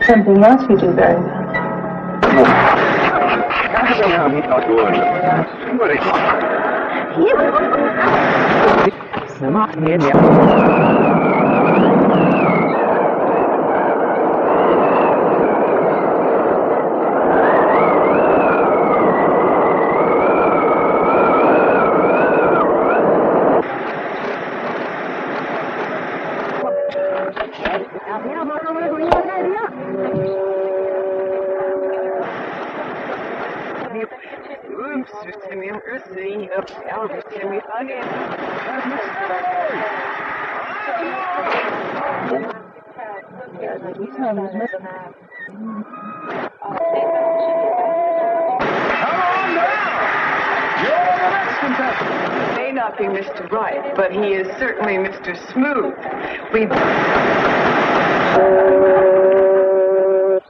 Something else you do very May not be Mr. Right, but he is certainly Mr. Smooth.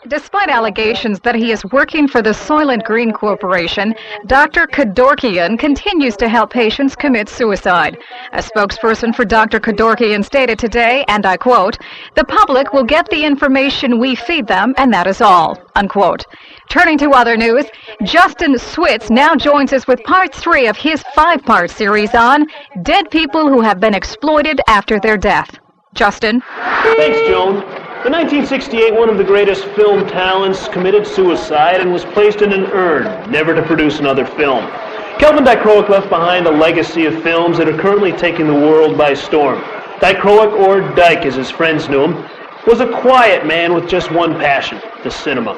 Despite allegations that he is working for the Soylent Green Corporation, Dr. Kevorkian continues to help patients commit suicide. A spokesperson for Dr. Kevorkian stated today, and I quote, "The public will get the information we feed them, and that is all," unquote. Turning to other news, Justin Switz now joins us with part 3 of his 5-part series on dead people who have been exploited after their death. Justin? Thanks, Joan. In 1968, one of the greatest film talents committed suicide and was placed in an urn, never to produce another film. Kelvin left behind a legacy of films that are currently taking the world by storm. or Dyke as his friends knew him, was a quiet man with just one passion, the cinema.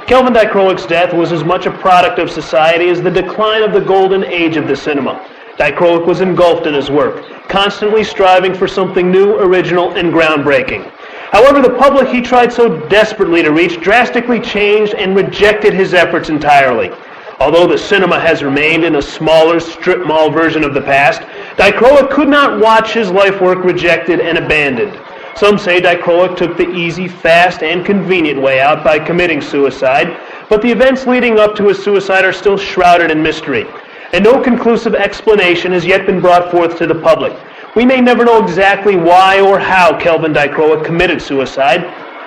Kelvin Dyke's death was as much a product of society as the decline of the golden age of the cinema. Dyke was engulfed in his work, constantly striving for something new, original, and groundbreaking. However, the public he tried so desperately to reach drastically changed and rejected his efforts entirely. Although the cinema has remained in a smaller strip mall version of the past, Dyke could not watch his life work rejected and abandoned. Some say Dyke took the easy, fast, and convenient way out by committing suicide, but the events leading up to his suicide are still shrouded in mystery, and no conclusive explanation has yet been brought forth to the public. We may never know exactly why or how Kelvin Dyke committed suicide,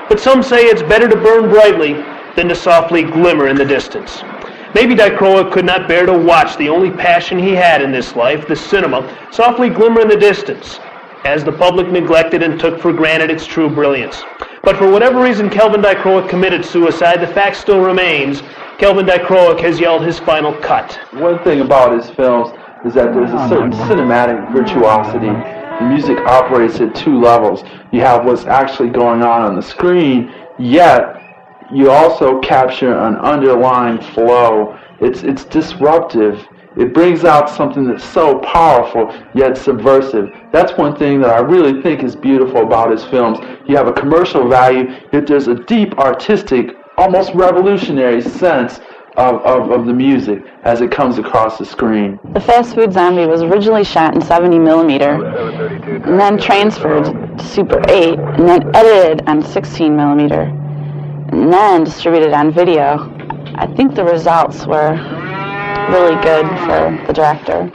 but some say it's better to burn brightly than to softly glimmer in the distance. Maybe Dyke could not bear to watch the only passion he had in this life, the cinema, softly glimmer in the distance, as the public neglected and took for granted its true brilliance. But for whatever reason Kelvin Dyke committed suicide, the fact still remains, Kelvin Dyke has yelled his final cut. One thing about his films is that there's a certain cinematic virtuosity. The music operates at two levels. You have what's actually going on the screen, yet you also capture an underlying flow. It's disruptive. It brings out something that's so powerful, yet subversive. That's one thing that I really think is beautiful about his films. You have a commercial value, yet there's a deep artistic, almost revolutionary sense of the music as it comes across the screen. The Fast Food Zombie was originally shot in 70mm, and then transferred to Super 8, and then edited on 16mm, and then distributed on video. I think the results were really good for the director.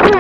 Welcome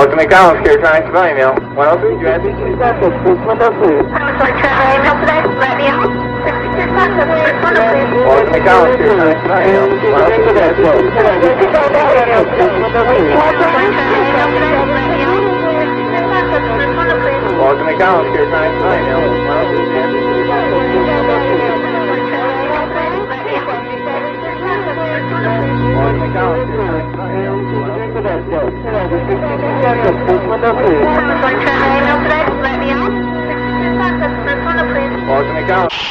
to Collins here, trying to buy email. 103, you have these? Welcome to Collins here, trying to buy email. 103. Welcome to Collins here, trying to buy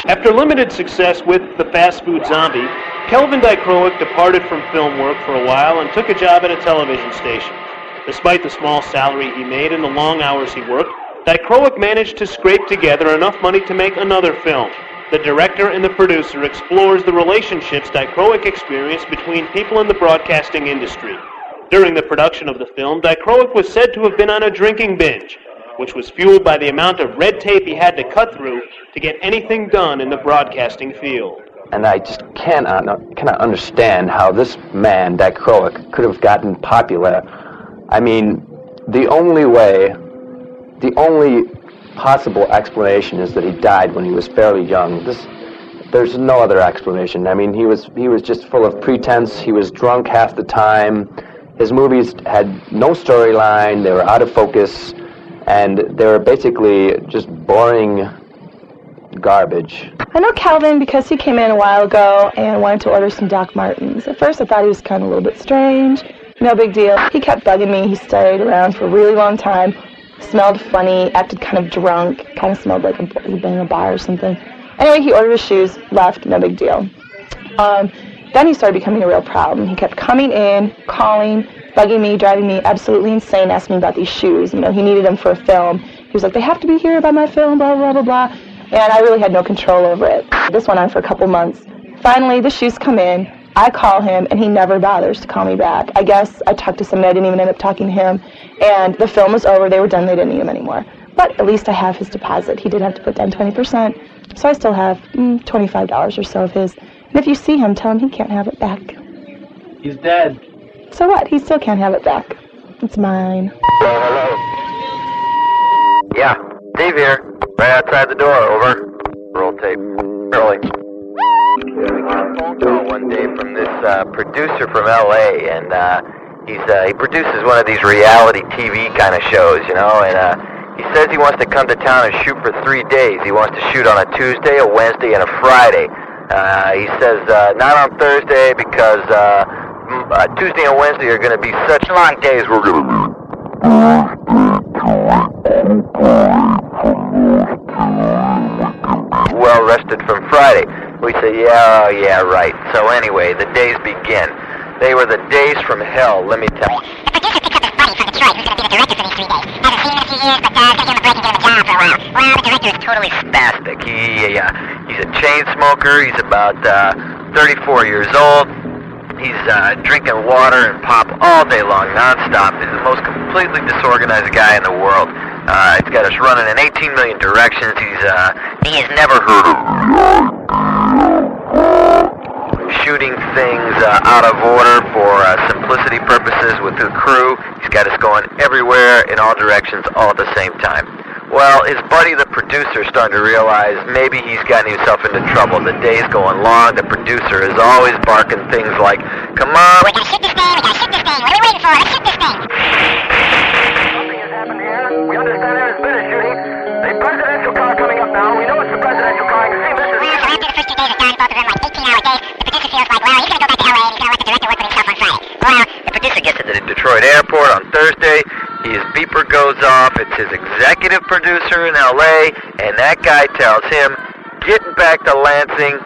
After limited success with the fast food zombie, Kelvin departed from film work for a while and took a job at a television station. Despite the small salary he made and the long hours he worked, Dicroic managed to scrape together enough money to make another film. The director and the producer explores the relationships Dicroic experienced between people in the broadcasting industry. During the production of the film, Dicroic was said to have been on a drinking binge, which was fueled by the amount of red tape he had to cut through to get anything done in the broadcasting field. And I just cannot understand how this man, Dicroic, could have gotten popular. I mean, the only possible explanation is that he died when he was fairly young. There's no other explanation. I mean, he was just full of pretense. He was drunk half the time. His movies had no storyline. They were out of focus, and they were basically just boring garbage. I know Kelvin because he came in a while ago and wanted to order some Doc Martens. At first I thought he was kind of a little bit strange. No big deal. He kept bugging me. He stayed around for a really long time. Smelled funny, acted kind of drunk, kind of smelled like he'd been in a bar or something. Anyway, he ordered his shoes, left, no big deal. Then he started becoming a real problem. He kept coming in, calling, bugging me, driving me absolutely insane, asking me about these shoes. You know, he needed them for a film. He was like, they have to be here by my film, blah, blah, blah, blah. And I really had no control over it. This went on for a couple months. Finally, the shoes come in. I call him, and he never bothers to call me back. I guess I talked to somebody. I didn't even end up talking to him. And the film was over. They were done. They didn't need him anymore. But at least I have his deposit. He did have to put down 20%. So I still have $25 or so of his. And if you see him, tell him he can't have it back. He's dead. So what? He still can't have it back. It's mine. Hello. Yeah, Dave here. Right outside the door, over. Roll tape. Early. Yeah, we got a phone call one day from this producer from L.A., and he produces one of these reality TV kind of shows, you know, and he says he wants to come to town and shoot for 3 days. He wants to shoot on a Tuesday, a Wednesday, and a Friday. He says not on Thursday because Tuesday and Wednesday are going to be such long days. We're going to well rested from Friday. We say, yeah, right. So anyway, the days begin. They were the days from hell, let me tell you. The producer picked up his buddy from Detroit who's going to be the director for these 3 days. Hasn't seen him in a few years, but going to give him a break and give him a job for a while. Well, the director is totally Spastic. He's a chain smoker. He's about 34 years old. He's drinking water and pop all day long, nonstop. He's the most completely disorganized guy in the world. He's got us running in 18 million directions. He has never heard of shooting things out of order for simplicity purposes with the crew. He's got us going everywhere in all directions all at the same time. Well, his buddy, the producer, is starting to realize maybe he's gotten himself into trouble. The day's going long. The producer is always barking things like, come on. We gotta shoot this thing, what are we waiting for? Let's shoot this thing. Something has happened here. We understand there has been a shooting. The presidential car coming up now. We know it's the presidential car. You can see this is... Well, so after the first 2 days are done, both of them like 18-hour days, the producer feels like, well, he's gonna go back to L.A. and he's gonna let the director work with himself on Friday. Well, the producer gets to the Detroit airport on Thursday. His beeper goes off. It's his executive producer in L.A., and that guy tells him, getting back to Lansing,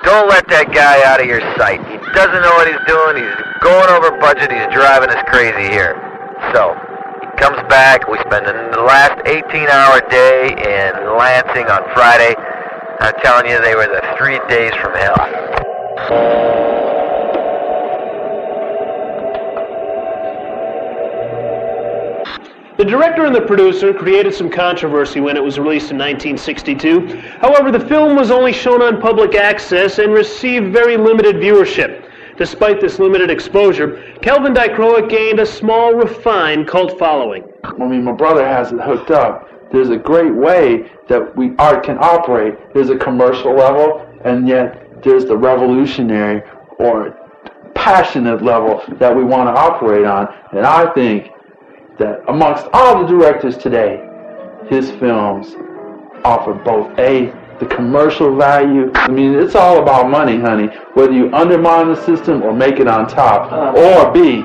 Don't let that guy out of your sight. He doesn't know what he's doing. He's going over budget. He's driving us crazy here. So, he comes back. We spend the last 18-hour day in Lansing on Friday. I'm telling you, they were the 3 days from hell. The director and the producer created some controversy when it was released in 1962. However, the film was only shown on public access and received very limited viewership. Despite this limited exposure, Kelvin gained a small, refined cult following. I mean, my brother has it hooked up. There's a great way that art can operate. There's a commercial level, and yet there's the revolutionary or passionate level that we want to operate on. And I think that amongst all the directors today, his films offer both the commercial value. I mean, it's all about money, honey. Whether you undermine the system or make it on top, or B,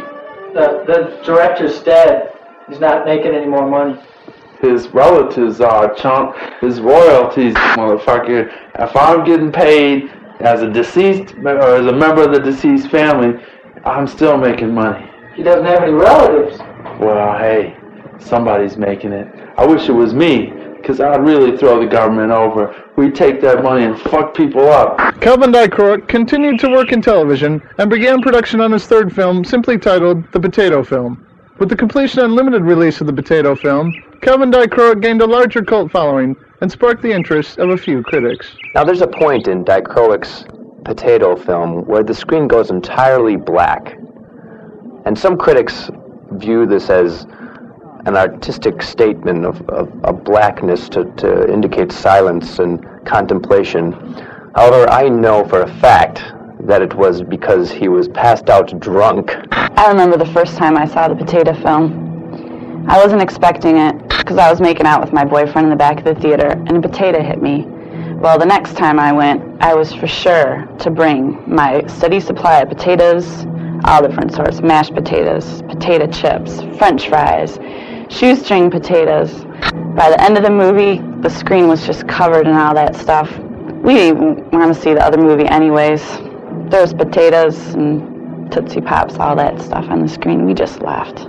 the director's dead. He's not making any more money. His relatives are chunk. His royalties, motherfucker. If I'm getting paid as a deceased or as a member of the deceased family, I'm still making money. He doesn't have any relatives. Well, hey, somebody's making it. I wish it was me, because I'd really throw the government over. We'd take that money and fuck people up. Kelvin continued to work in television and began production on his third film, simply titled The Potato Film. With the completion and limited release of The Potato Film, Kelvin gained a larger cult following and sparked the interest of a few critics. Now, there's a point in Kroic's Potato Film where the screen goes entirely black. And some critics view this as an artistic statement of a blackness to indicate silence and contemplation. However, I know for a fact that it was because he was passed out drunk. I remember the first time I saw The Potato Film. I wasn't expecting it because I was making out with my boyfriend in the back of the theater and a potato hit me. Well, the next time I went, I was for sure to bring my steady supply of potatoes, all different sorts, mashed potatoes, potato chips, french fries, shoestring potatoes. By the end of the movie, the screen was just covered in all that stuff. We didn't even want to see the other movie anyways. There was potatoes and Tootsie Pops, all that stuff on the screen. We just laughed.